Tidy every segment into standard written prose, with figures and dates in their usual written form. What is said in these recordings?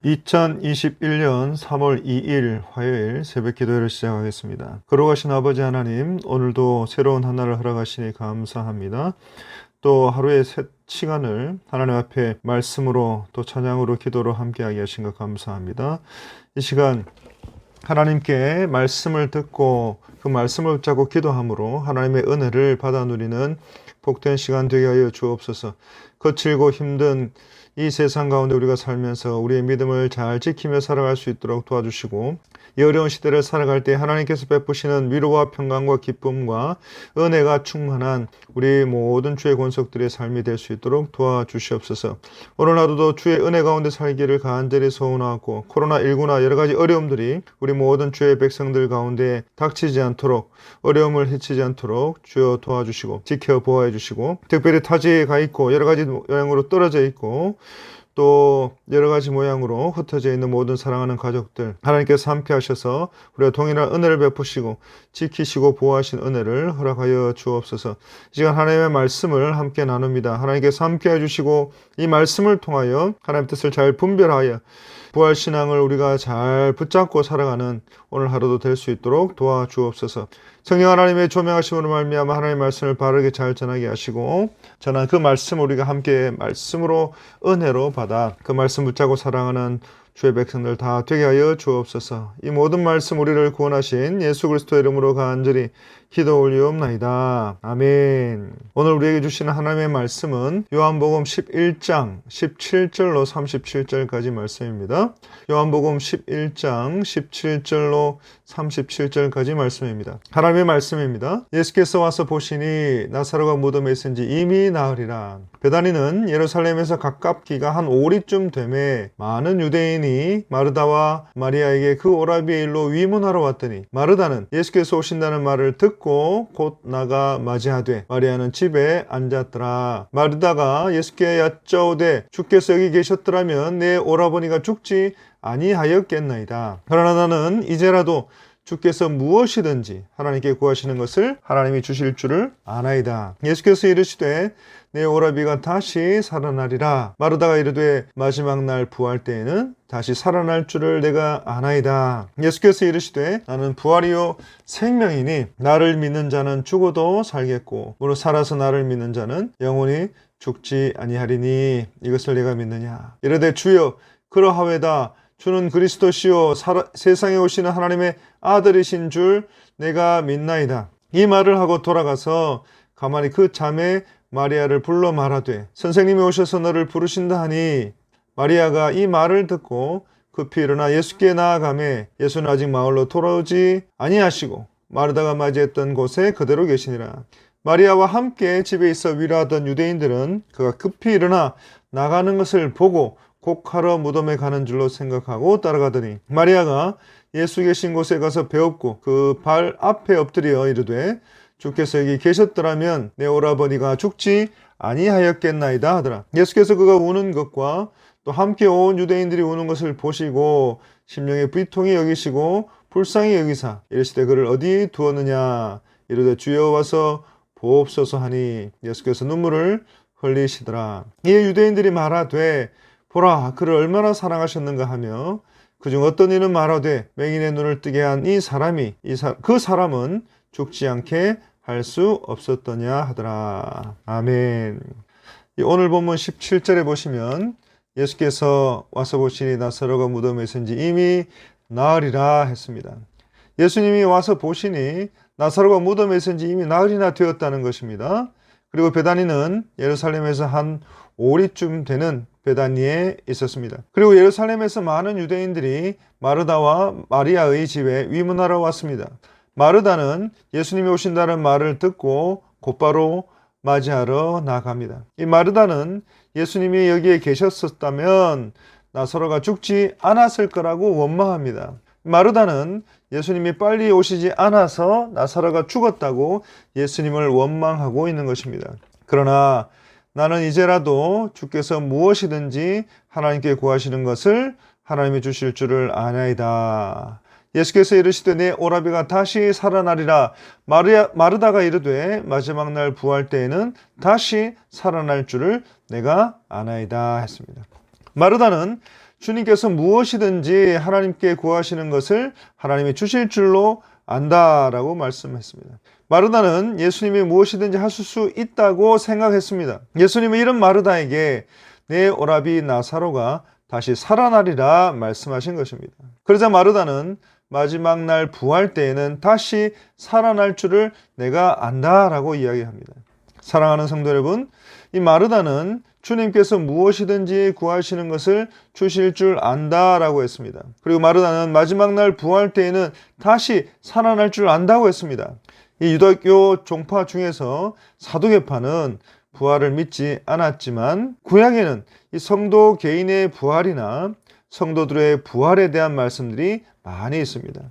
2021년 3월 2일 화요일 새벽 기도회를 시작하겠습니다. 거룩하신 아버지 하나님, 오늘도 새로운 하나를 허락하시니 감사합니다. 또 하루의 새 시간을 하나님 앞에 말씀으로 또 찬양으로 기도로 함께하게 하신 것 감사합니다. 이 시간 하나님께 말씀을 듣고 그 말씀을 붙잡고 기도함으로 하나님의 은혜를 받아 누리는 복된 시간 되게 하여 주옵소서. 거칠고 힘든 이 세상 가운데 우리가 살면서 우리의 믿음을 잘 지키며 살아갈 수 있도록 도와주시고, 이 어려운 시대를 살아갈 때 하나님께서 베푸시는 위로와 평강과 기쁨과 은혜가 충만한 우리 모든 주의 권속들의 삶이 될 수 있도록 도와주시옵소서. 오늘 하루도 주의 은혜 가운데 살기를 간절히 소원하고, 코로나19나 여러 가지 어려움들이 우리 모든 주의 백성들 가운데 닥치지 않도록, 어려움을 해치지 않도록 주여 도와주시고 지켜 보호해 주시고, 특별히 타지에 가 있고 여러 가지 모양으로 떨어져 있고 또 여러 가지 모양으로 흩어져 있는 모든 사랑하는 가족들, 하나님께서 함께 하셔서 우리가 동일한 은혜를 베푸시고 지키시고 보호하신 은혜를 허락하여 주옵소서. 이 시간 하나님의 말씀을 함께 나눕니다. 하나님께서 함께 해주시고 이 말씀을 통하여 하나님의 뜻을 잘 분별하여 부활신앙을 우리가 잘 붙잡고 살아가는 오늘 하루도 될 수 있도록 도와주옵소서. 성령 하나님의 조명하심으로 말미암아 하나님의 말씀을 바르게 잘 전하게 하시고, 전한 그 말씀 우리가 함께 말씀으로 은혜로 받아 그 말씀 붙잡고 사랑하는 주의 백성들 다 되게 하여 주옵소서. 이 모든 말씀 우리를 구원하신 예수 그리스도의 이름으로 간절히 기도 올리옵나이다. 아멘. 오늘 우리에게 주시는 하나님의 말씀은 요한복음 11장 17절로 37절까지 말씀입니다. 요한복음 11장 17절로 37절까지 말씀입니다. 하나님의 말씀입니다. 예수께서 와서 보시니 나사로가 무덤에 있은지 이미 나으리라. 베다니는 예루살렘에서 가깝기가 한 오리쯤 되매 많은 유대인이 마르다와 마리아에게 그 오라비의 일로 위문하러 왔더니, 마르다는 예수께서 오신다는 말을 듣고 곧 나가 맞이하되 마리아는 집에 앉았더라. 마르다가 예수께 여짜오되 주께서 여기 계셨더라면 내 오라버니가 죽지 아니하였겠나이다. 그러나 나는 이제라도 주께서 무엇이든지 하나님께 구하시는 것을 하나님이 주실 줄을 아나이다. 예수께서 이르시되 내 오라비가 다시 살아나리라. 마르다가 이르되 마지막 날 부활 때에는 다시 살아날 줄을 내가 아나이다. 예수께서 이르시되 나는 부활이요 생명이니 나를 믿는 자는 죽어도 살겠고 무릇 살아서 나를 믿는 자는 영원히 죽지 아니하리니 이것을 내가 믿느냐. 이르되 주여 그러하외다. 주는 그리스도시요 세상에 오시는 하나님의 아들이신 줄 내가 믿나이다. 이 말을 하고 돌아가서 가만히 그 자매 마리아를 불러 말하되 선생님이 오셔서 너를 부르신다 하니, 마리아가 이 말을 듣고 급히 일어나 예수께 나아가매 예수는 아직 마을로 돌아오지 아니하시고 마르다가 맞이했던 곳에 그대로 계시니라. 마리아와 함께 집에 있어 위로하던 유대인들은 그가 급히 일어나 나가는 것을 보고 곡하러 무덤에 가는 줄로 생각하고 따라가더니, 마리아가 예수 계신 곳에 가서 배웠고 그 발 앞에 엎드려 이르되 주께서 여기 계셨더라면 내 오라버니가 죽지 아니하였겠나이다 하더라. 예수께서 그가 우는 것과 또 함께 온 유대인들이 우는 것을 보시고 심령에 비통히 여기시고 불쌍히 여기사 이르시되 그를 어디 두었느냐. 이르되 주여 와서 보옵소서 하니 예수께서 눈물을 흘리시더라. 이에 유대인들이 말하되 보라 그를 얼마나 사랑하셨는가 하며 그중 어떤 이는 말하되 맹인의 눈을 뜨게 한 이 사람이 그 사람은 죽지 않게 할 수 없었더냐 하더라. 아멘. 오늘 본문 17절에 보시면 예수께서 와서 보시니 나사로가 무덤에 있은지 이미 나으리라 했습니다. 예수님이 와서 보시니 나사로가 무덤에 있은지 이미 나흘이나 되었다는 것입니다. 그리고 베다니는 예루살렘에서 한 오리쯤 되는 베다니에 있었습니다. 그리고 예루살렘에서 많은 유대인들이 마르다와 마리아의 집에 위문하러 왔습니다. 마르다는 예수님이 오신다는 말을 듣고 곧바로 맞이하러 나갑니다. 이 마르다는 예수님이 여기에 계셨었다면 나사로가 죽지 않았을 거라고 원망합니다. 마르다는 예수님이 빨리 오시지 않아서 나사로가 죽었다고 예수님을 원망하고 있는 것입니다. 그러나 나는 이제라도 주께서 무엇이든지 하나님께 구하시는 것을 하나님이 주실 줄을 아나이다. 예수께서 이르시되 내 오라비가 다시 살아나리라. 마르다가 이르되 마지막 날 부활 때에는 다시 살아날 줄을 내가 아나이다 했습니다. 마르다는 주님께서 무엇이든지 하나님께 구하시는 것을 하나님이 주실 줄로 안다라고 말씀했습니다. 마르다는 예수님이 무엇이든지 하실 수 있다고 생각했습니다. 예수님은 이런 마르다에게 내 오라비 나사로가 다시 살아나리라 말씀하신 것입니다. 그러자 마르다는 마지막 날 부활 때에는 다시 살아날 줄을 내가 안다라고 이야기합니다. 사랑하는 성도 여러분, 이 마르다는 주님께서 무엇이든지 구하시는 것을 주실 줄 안다라고 했습니다. 그리고 마르다는 마지막 날 부활 때에는 다시 살아날 줄 안다고 했습니다. 이 유대교 종파 중에서 사두개파는 부활을 믿지 않았지만 구약에는 이 성도 개인의 부활이나 성도들의 부활에 대한 말씀들이 많이 있습니다.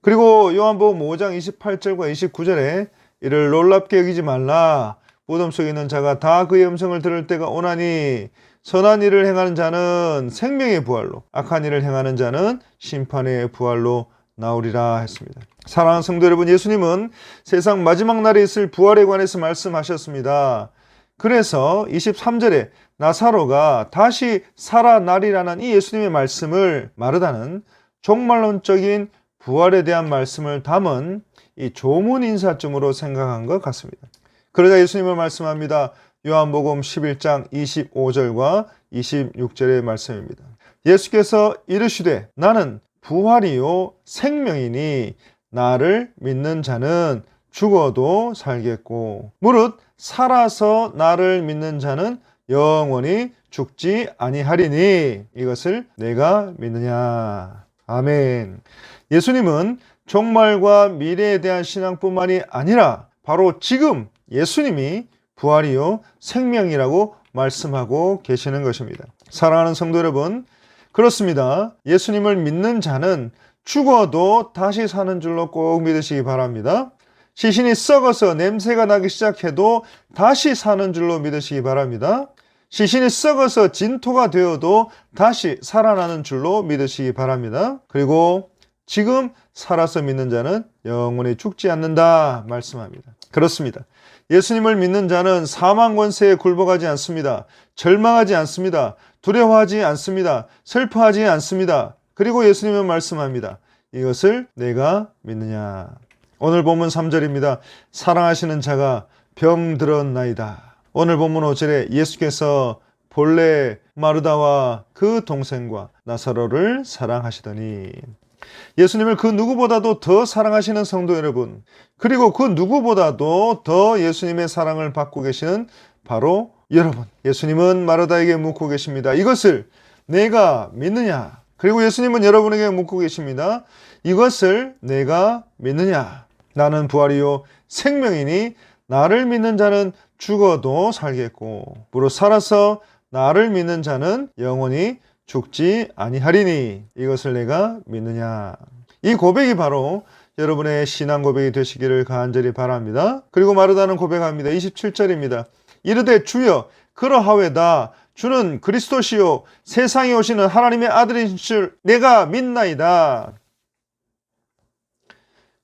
그리고 요한복음 5장 28절과 29절에 이를 놀랍게 여기지 말라. 무덤 속에 있는 자가 다 그의 음성을 들을 때가 오나니 선한 일을 행하는 자는 생명의 부활로 악한 일을 행하는 자는 심판의 부활로 나오리라 했습니다. 사랑하는 성도 여러분, 예수님은 세상 마지막 날에 있을 부활에 관해서 말씀하셨습니다. 그래서 23절에 나사로가 다시 살아나리라는 이 예수님의 말씀을 마르다는 종말론적인 부활에 대한 말씀을 담은 이 조문 인사쯤으로 생각한 것 같습니다. 그러자 예수님은 말씀합니다. 요한복음 11장 25절과 26절의 말씀입니다. 예수께서 이르시되 나는 부활이요 생명이니 나를 믿는 자는 죽어도 살겠고 무릇 살아서 나를 믿는 자는 영원히 죽지 아니하리니 이것을 내가 믿느냐. 아멘. 예수님은 종말과 미래에 대한 신앙뿐만이 아니라 바로 지금 예수님이 부활이요 생명이라고 말씀하고 계시는 것입니다. 사랑하는 성도 여러분, 그렇습니다. 예수님을 믿는 자는 죽어도 다시 사는 줄로 꼭 믿으시기 바랍니다. 시신이 썩어서 냄새가 나기 시작해도 다시 사는 줄로 믿으시기 바랍니다. 시신이 썩어서 진토가 되어도 다시 살아나는 줄로 믿으시기 바랍니다. 그리고 지금 살아서 믿는 자는 영원히 죽지 않는다 말씀합니다. 그렇습니다. 예수님을 믿는 자는 사망 권세에 굴복하지 않습니다. 절망하지 않습니다. 두려워하지 않습니다. 슬퍼하지 않습니다. 그리고 예수님은 말씀합니다. 이것을 내가 믿느냐. 오늘 본문 3절입니다. 사랑하시는 자가 병들었나이다. 오늘 본문 5절에 예수께서 본래 마르다와 그 동생과 나사로를 사랑하시더니 예수님을 그 누구보다도 더 사랑하시는 성도 여러분, 그리고 그 누구보다도 더 예수님의 사랑을 받고 계시는 바로 여러분, 예수님은 마르다에게 묻고 계십니다. 이것을 내가 믿느냐? 그리고 예수님은 여러분에게 묻고 계십니다. 이것을 내가 믿느냐? 나는 부활이요 생명이니 나를 믿는 자는 죽어도 살겠고 무릇 살아서 나를 믿는 자는 영원히 죽지 아니하리니 이것을 내가 믿느냐. 이 고백이 바로 여러분의 신앙 고백이 되시기를 간절히 바랍니다. 그리고 마르다는 고백합니다. 27절입니다. 이르되 주여 그러하외다. 주는 그리스도시요 세상에 오시는 하나님의 아들인 줄 내가 믿나이다.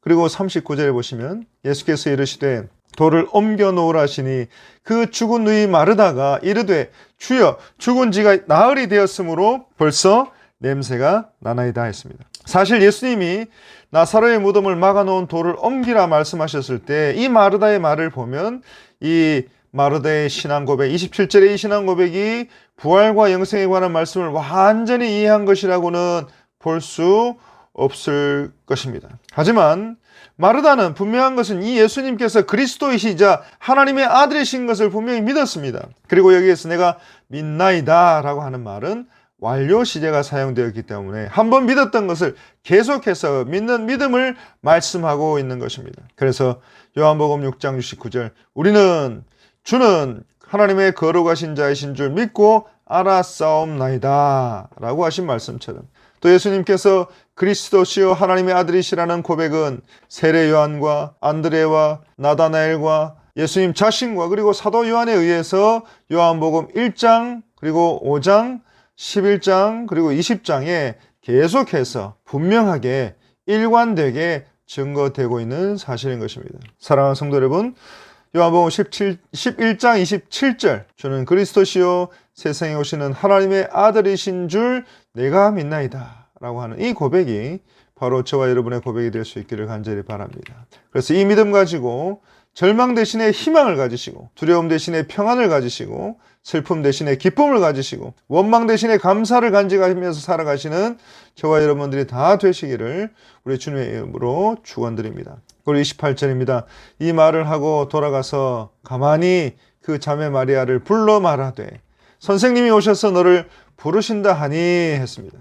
그리고 39절에 보시면 예수께서 이르시되 돌을 옮겨 놓으라 하시니 그 죽은 누이 마르다가 이르되 주여 죽은 지가 나흘이 되었으므로 벌써 냄새가 나나이다 했습니다. 사실 예수님이 나사로의 무덤을 막아놓은 돌을 옮기라 말씀하셨을 때 이 마르다의 말을 보면 이 마르다의 신앙 고백, 27절의 이 신앙 고백이 부활과 영생에 관한 말씀을 완전히 이해한 것이라고는 볼 수 없을 것입니다. 하지만 마르다는 분명한 것은 이 예수님께서 그리스도이시자 하나님의 아들이신 것을 분명히 믿었습니다. 그리고 여기에서 내가 믿나이다 라고 하는 말은 완료 시제가 사용되었기 때문에 한번 믿었던 것을 계속해서 믿는 믿음을 말씀하고 있는 것입니다. 그래서 요한복음 6장 69절 우리는 주는 하나님의 거룩하신 자이신 줄 믿고 알았사옵나이다 라고 하신 말씀처럼 또 예수님께서 그리스도시요 하나님의 아들이시라는 고백은 세례 요한과 안드레와 나다나엘과 예수님 자신과 그리고 사도 요한에 의해서 요한복음 1장 그리고 5장 11장 그리고 20장에 계속해서 분명하게 일관되게 증거되고 있는 사실인 것입니다. 사랑하는 성도 여러분, 요한복음 11장 27절 주는 그리스도시요 세상에 오시는 하나님의 아들이신 줄 내가 믿나이다 라고 하는 이 고백이 바로 저와 여러분의 고백이 될 수 있기를 간절히 바랍니다. 그래서 이 믿음 가지고 절망 대신에 희망을 가지시고, 두려움 대신에 평안을 가지시고, 슬픔 대신에 기쁨을 가지시고, 원망 대신에 감사를 간직하면서 살아가시는 저와 여러분들이 다 되시기를 우리 주님의 이름으로 축원드립니다. 그리고 28절입니다. 이 말을 하고 돌아가서 가만히 그 자매 마리아를 불러 말하되 선생님이 오셔서 너를 부르신다 하니 했습니다.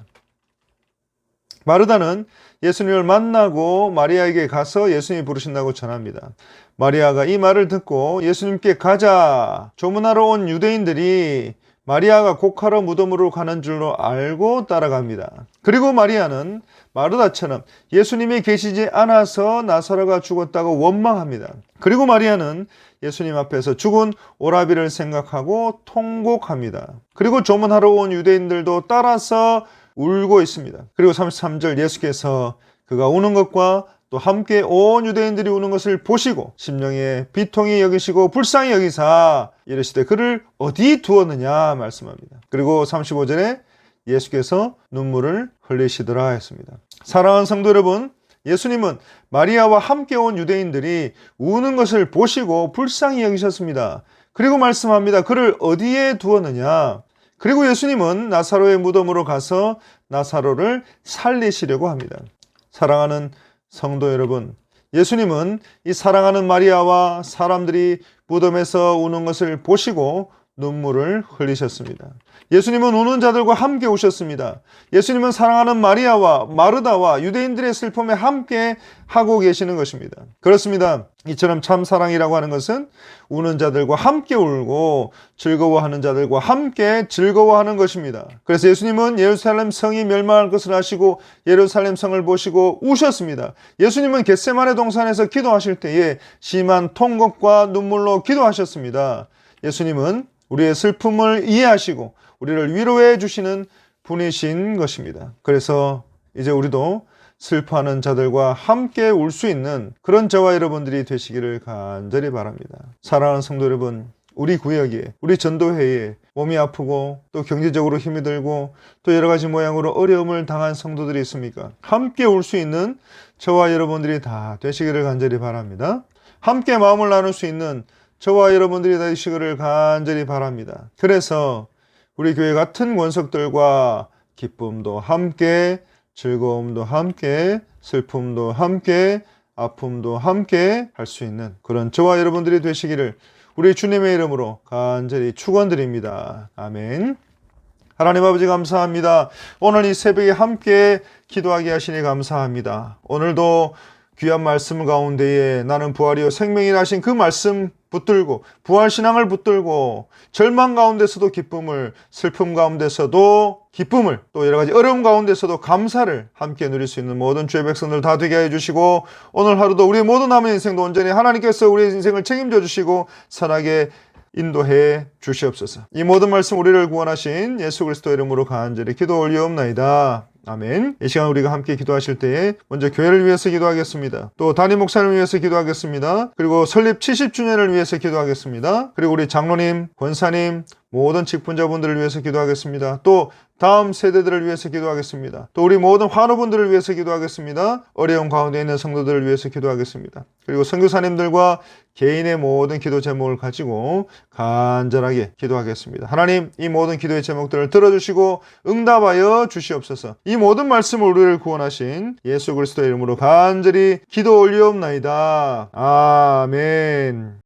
마르다는 예수님을 만나고 마리아에게 가서 예수님이 부르신다고 전합니다. 마리아가 이 말을 듣고 예수님께 가자 조문하러 온 유대인들이 마리아가 곡하러 무덤으로 가는 줄로 알고 따라갑니다. 그리고 마리아는 마르다처럼 예수님이 계시지 않아서 나사로가 죽었다고 원망합니다. 그리고 마리아는 예수님 앞에서 죽은 오라비를 생각하고 통곡합니다. 그리고 조문하러 온 유대인들도 따라서 울고 있습니다. 그리고 33절 예수께서 그가 우는 것과 또 함께 온 유대인들이 우는 것을 보시고 심령에 비통히 여기시고 불쌍히 여기사 이르시되 그를 어디 두었느냐 말씀합니다. 그리고 35절에 예수께서 눈물을 흘리시더라 했습니다. 사랑하는 성도 여러분, 예수님은 마리아와 함께 온 유대인들이 우는 것을 보시고 불쌍히 여기셨습니다. 그리고 말씀합니다. 그를 어디에 두었느냐? 그리고 예수님은 나사로의 무덤으로 가서 나사로를 살리시려고 합니다. 사랑하는 성도 여러분, 예수님은 이 사랑하는 마리아와 사람들이 무덤에서 우는 것을 보시고 눈물을 흘리셨습니다. 예수님은 우는 자들과 함께 오셨습니다. 예수님은 사랑하는 마리아와 마르다와 유대인들의 슬픔에 함께 하고 계시는 것입니다. 그렇습니다. 이처럼 참 사랑이라고 하는 것은 우는 자들과 함께 울고 즐거워하는 자들과 함께 즐거워하는 것입니다. 그래서 예수님은 예루살렘 성이 멸망할 것을 아시고 예루살렘 성을 보시고 우셨습니다. 예수님은 겟세마네 동산에서 기도하실 때에 심한 통곡과 눈물로 기도하셨습니다. 예수님은 우리의 슬픔을 이해하시고 우리를 위로해 주시는 분이신 것입니다. 그래서 이제 우리도 슬퍼하는 자들과 함께 울 수 있는 그런 저와 여러분들이 되시기를 간절히 바랍니다. 사랑하는 성도 여러분, 우리 구역에, 우리 전도회에 몸이 아프고 또 경제적으로 힘이 들고 또 여러 가지 모양으로 어려움을 당한 성도들이 있습니까? 함께 울 수 있는 저와 여러분들이 다 되시기를 간절히 바랍니다. 함께 마음을 나눌 수 있는 저와 여러분들이 되시기를 간절히 바랍니다. 그래서 우리 교회 같은 권석들과 기쁨도 함께, 즐거움도 함께, 슬픔도 함께, 아픔도 함께 할 수 있는 그런 저와 여러분들이 되시기를 우리 주님의 이름으로 간절히 축원드립니다. 아멘. 하나님 아버지 감사합니다. 오늘 이 새벽에 함께 기도하게 하시니 감사합니다. 오늘도 귀한 말씀 가운데에 나는 부활이요 생명이라 하신 그 말씀 붙들고 부활신앙을 붙들고 절망 가운데서도 기쁨을, 슬픔 가운데서도 기쁨을, 또 여러 가지 어려움 가운데서도 감사를 함께 누릴 수 있는 모든 주의 백성들 다 되게 해 주시고 오늘 하루도 우리의 모든 남은 인생도 온전히 하나님께서 우리의 인생을 책임져 주시고 선하게 인도해 주시옵소서. 이 모든 말씀 우리를 구원하신 예수 그리스도 이름으로 간절히 기도 올리옵나이다. 아멘. 이 시간 우리가 함께 기도하실 때에 먼저 교회를 위해서 기도하겠습니다. 또 담임 목사님을 위해서 기도하겠습니다. 그리고 설립 70주년을 위해서 기도하겠습니다. 그리고 우리 장로님, 권사님, 모든 직분자분들을 위해서 기도하겠습니다. 또 다음 세대들을 위해서 기도하겠습니다. 또 우리 모든 환우분들을 위해서 기도하겠습니다. 어려운 가운데 있는 성도들을 위해서 기도하겠습니다. 그리고 선교사님들과 개인의 모든 기도 제목을 가지고 간절하게 기도하겠습니다. 하나님, 이 모든 기도의 제목들을 들어주시고 응답하여 주시옵소서. 이 모든 말씀을 우리를 구원하신 예수 그리스도의 이름으로 간절히 기도 올리옵나이다. 아멘.